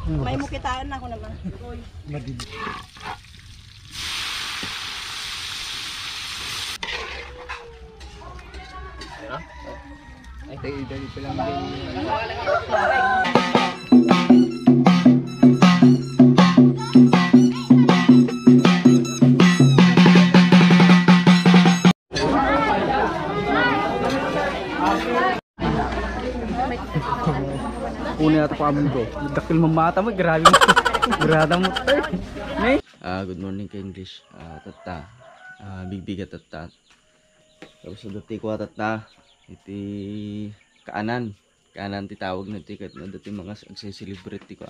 May mukitaan ako naman. Madid. Ay, dali pa lang din. Una ato kami ko. Dakil mamata mo, grabe mo. Grabe mo. Good morning ka English. Tata. Bigbiga tata. Tapos sa dati ko tata. Iti kaanan. Kaanan ti tawag na ti kat na dati mga agsisilibrate ko.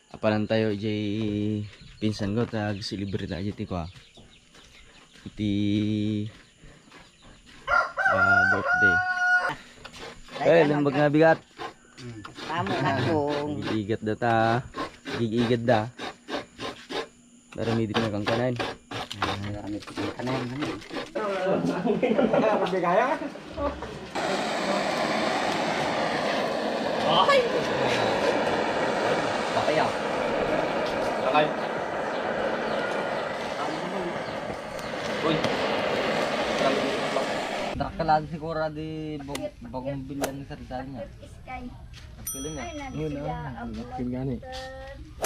Apalan tayo jay pinsan ko tag celebrate aja ti ko. Iti birthday. Lembag nga bigat. Tama na kong. Gigigat data. Gigigad da. Marami din na kang kanan. Marami din kang kanan. Pagbigaya? Ay! Bakay ah. Bakay. Uy. Dakalado siguro di bagong bilyan sa rizal niya. Kiling ah. Yun Kin gani.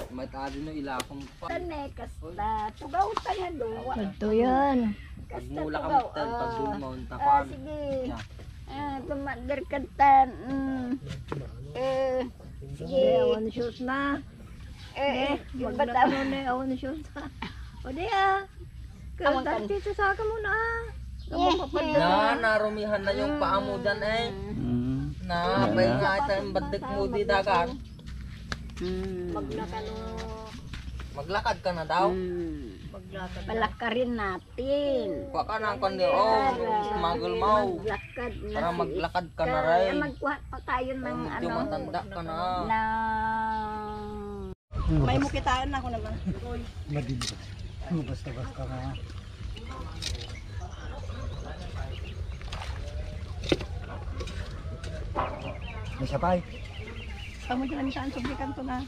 May tadi no ilakong pa. Kasta, tugaw tayo doon. Ito yan. Pagmula ka magtan, pag dumaon tapan. Sige. Tumander ka tan. Sige. Awan shoes na. Yung bata. Awan shoes na. O di ah. Awan ka. Kaya dito sa akin muna ah. Narumihan na yung paa mo dyan eh. Na may nga tayong badik mo di dagat. Maglakad ka na daw. Palakarin natin. Kuha ka na ang kondyon. Smuggle mo. Maglakad na. Para maglakad ka na rin. Magkuha pa tayo ng Medyo matanda ka na. May mukitaan ako naman. Madid. Basta-basta na. May sapay. Kamu dyan saan sublikan to na.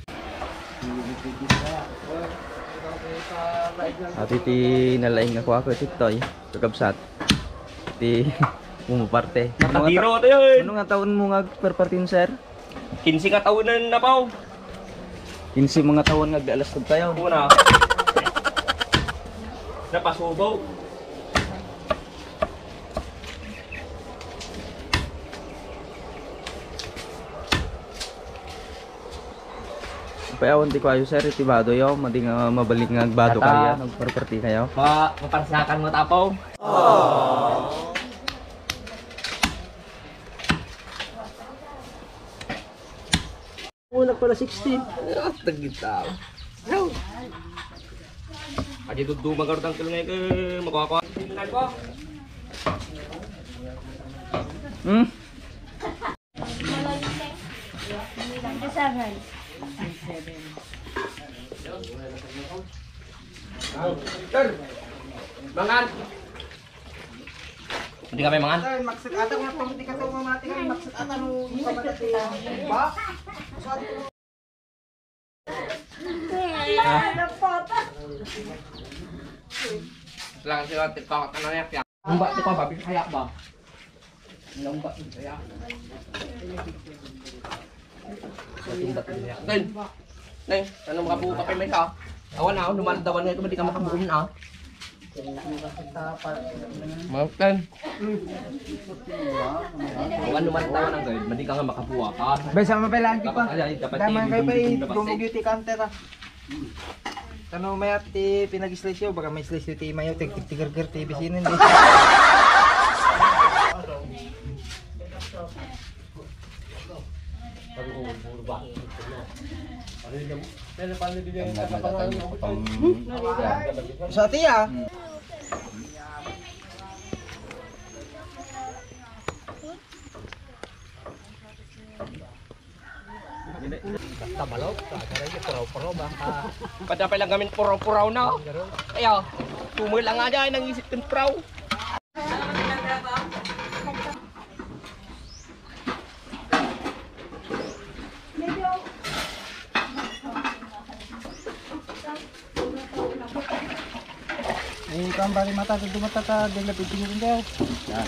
At iti nalaing ako iti toy. Kagabsat. Iti pumaparte. Nakatiro tayo yun. Ano nga taon mo nga perpartin sir? 15 ka taon na napaw. 15 mga taon nga alas tayo. Una. Napasubaw. Payawan ti ko ayo sir, itibado yo, madi nga mabalik nga bado Ata. kaya, nagparparti kayo. Maparsakan mo tapaw. Una pala 16. Tagitaw. Adi dudumag ka rutang kilungay ka makuha. Hmm? Mangan. Hindi kami mangan. Maksud ata kung pamuti ka sa mamati ka, maksud ata no ipabatati ba? Lang sila tipawat ka na yan. Umba di ko babi kaya ba? Umba kaya. Ten. Neng, ano makabuo ka kay may ka? Awan na ako, dumandawan nga ito, hindi ka makabuo na. Ten. Awan dumandawan ang guide, hindi ka nga makabuo ka. Bay sama pa lang pa. Dapat Tama kay pa gumugyuti kante ta. Tano may ati pinag-slice yo, baka may slice ti mayo tig-tigar-gar ti bisinin di. Sa tiya. Padapay lang gamin puraw-puraw na. Kaya, tumul lang nga dyan ang isip ng puraw. Eh, kang bali mata tu mata ta dia lebih tinggi dia. Ya.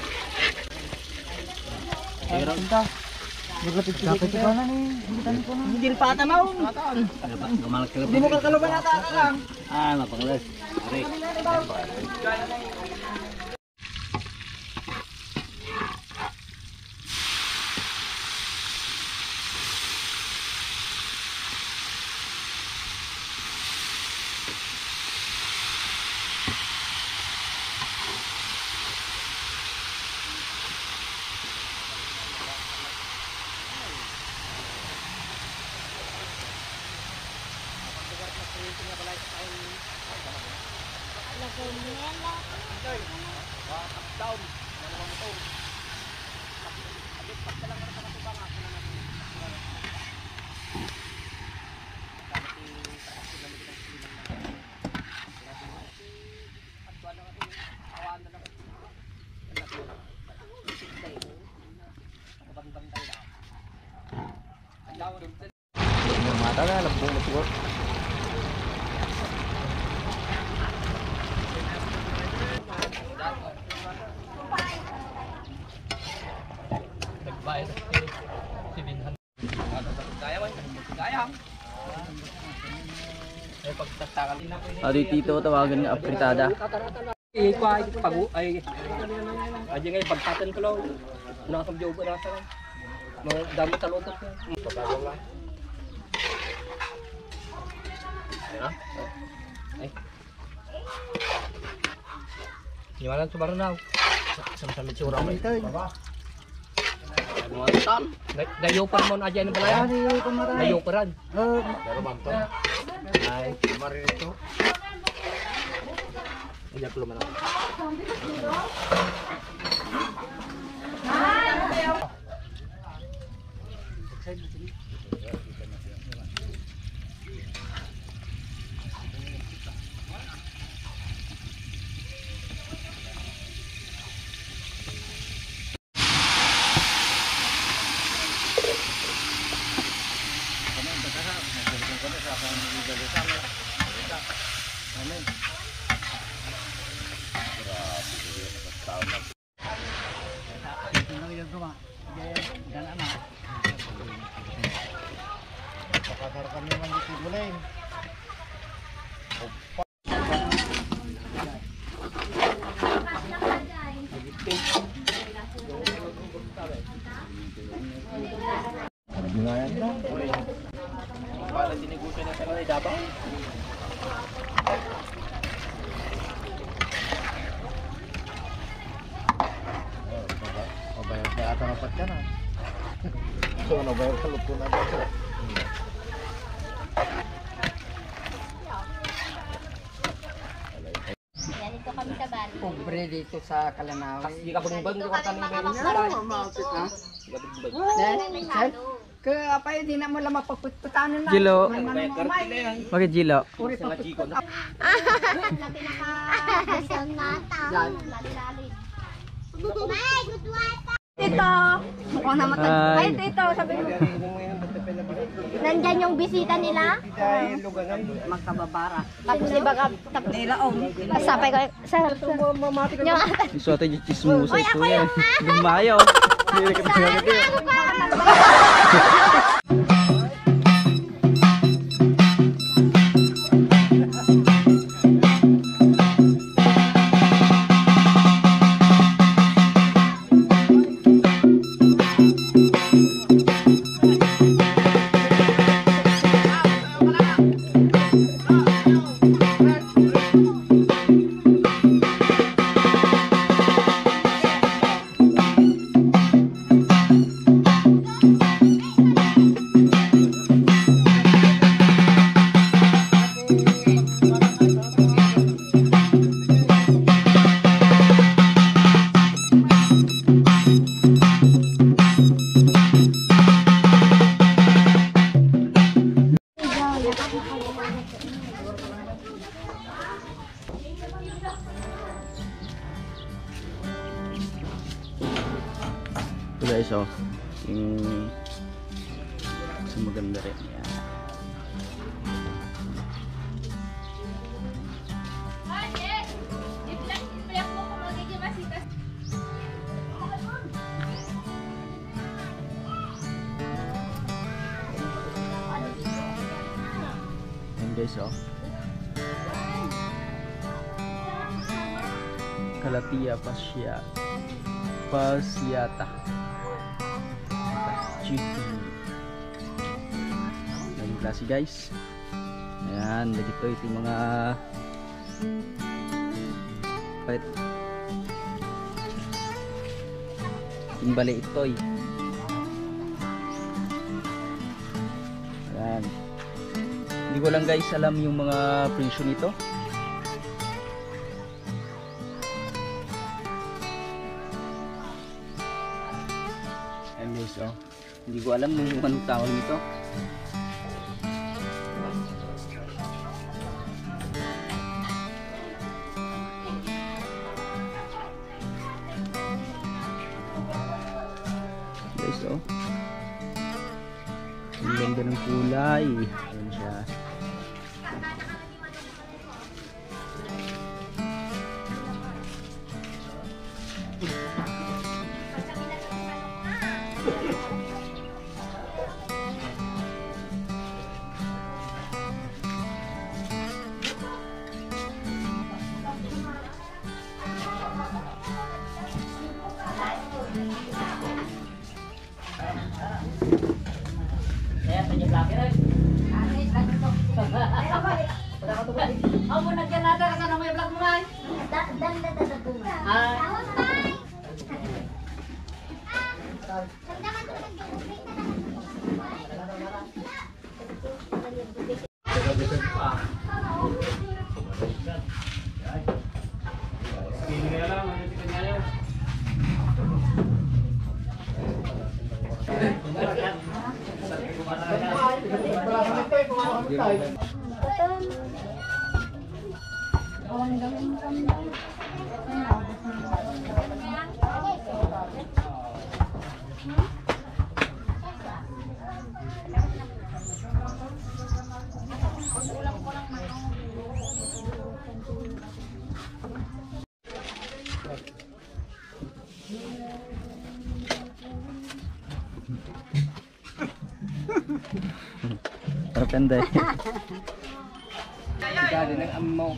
Pero kita lebih tinggi ke mana nih? Hindi pata mau. Hindi mo kalkaluban ata lang. Ah, mapakalas. Mata na, lambong matuwag. Tito, tawagan niya apritada. Aja ngay pagtatan ko lang. Nakakabyo ko na sa lang. Mga dami sa lutot ko. Ay. Gimana tuh baru now? Sama-sama curang itu. Mantan. Dayo pa naman aja ng balaya. Dayo pa ran. Pero mantan. Ay, kemarin itu. Aja belum mana. Para dinegosyo na sa kanila Davao. Bayar sa ato rapat ka na. So ano bayar sa lupo na dito. Ganito kami sa Bali. Pobre dito sa Kalanawi. Hindi ka bumbag, hindi ka kami meron niya. Hindi ka bumbag. Ke apa ya di na mo lang mapagputputanan na. Jilo. Kartila yan. Bakit Jilo? Puri Sa Chico na. Tito, mukhang namatay. Ay, Tito, sabi mo. Nandyan yung bisita nila. Magkababara. Tapos iba ka, tapos Nilaon. sapay ko sa yung ata. Isuwate yung chismosa Oy, ito ako yan. yung Lumayaw. Hindi ka pinagagad yun. Ito guys, oh. Yung sa maganda rin. Yan. guys, oh. Calathea fasciata. Chicky. Lagi klase guys. Ayan, dito ito yung mga pet. Timbali ito eh. Ayan. Hindi ko lang guys alam yung mga presyo nito. Ayan guys, oh. Hindi ko alam kung anong tawag nito. Guys, oh. Ang ganda ng kulay. Ayan siya. Pende. Dari ng amo.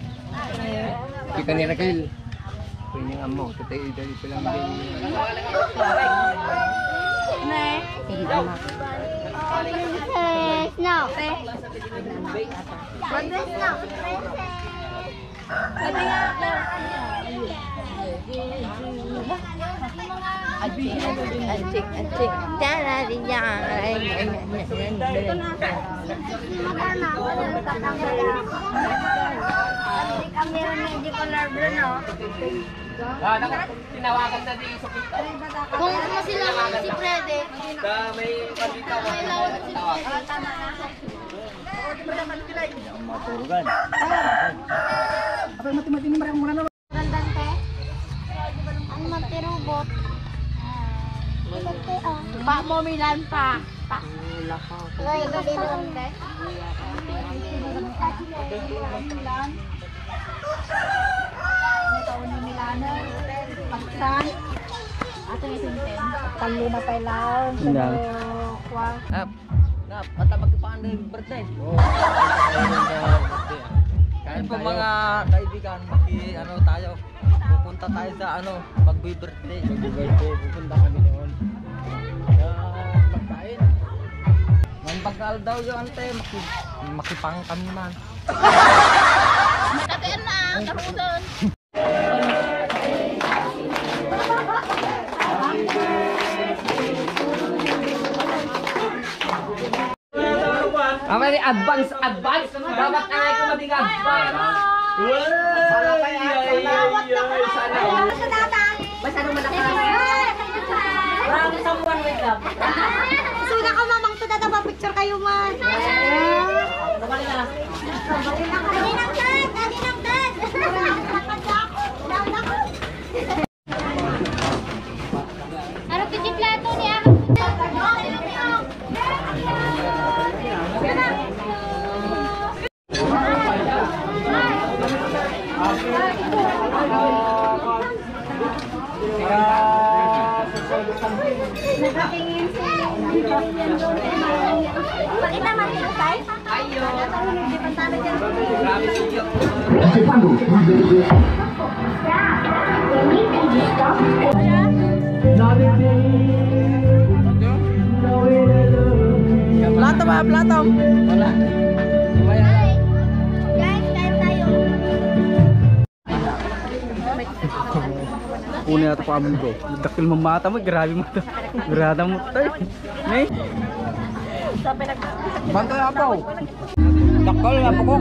Kita ni Raquel. Pwede yung amo. Tatay dari ko lang din. No. What is no? Anjing. Tinawagan na din sa kita. Kung masilawan si Freddy, May pagkita ko. may lawan si Maturugan. Randante. Ang matirubot. Pak mo milan pa. Pa. Lagi ba din randante? Paksan. Ato yung sinten. Talo na pa lang. Indang. At magkipaan birthday. Kaya po mga kaibigan, tayo. Pupunta tayo sa mag-birthday. Pupunta kami doon. Magkain. Nang bagal daw yung ante, makipang kami man. Matatiin na. Karudan. May advance. Dapat ay ko mading advance. Sudah ka mamang to dadaba picture kayo man. Ano kiti plato niya? Nakatingin sila. Pakita man yung tay. Ayo. Hindi pantalo dyan. Plato ba? Plato? Wala. Guys, kain tayo. Una ito pa amin ko. Dakil mamata mo, grabe mo to. Grabe mo to. Nay. Bantay apaw. Dakal na po ko.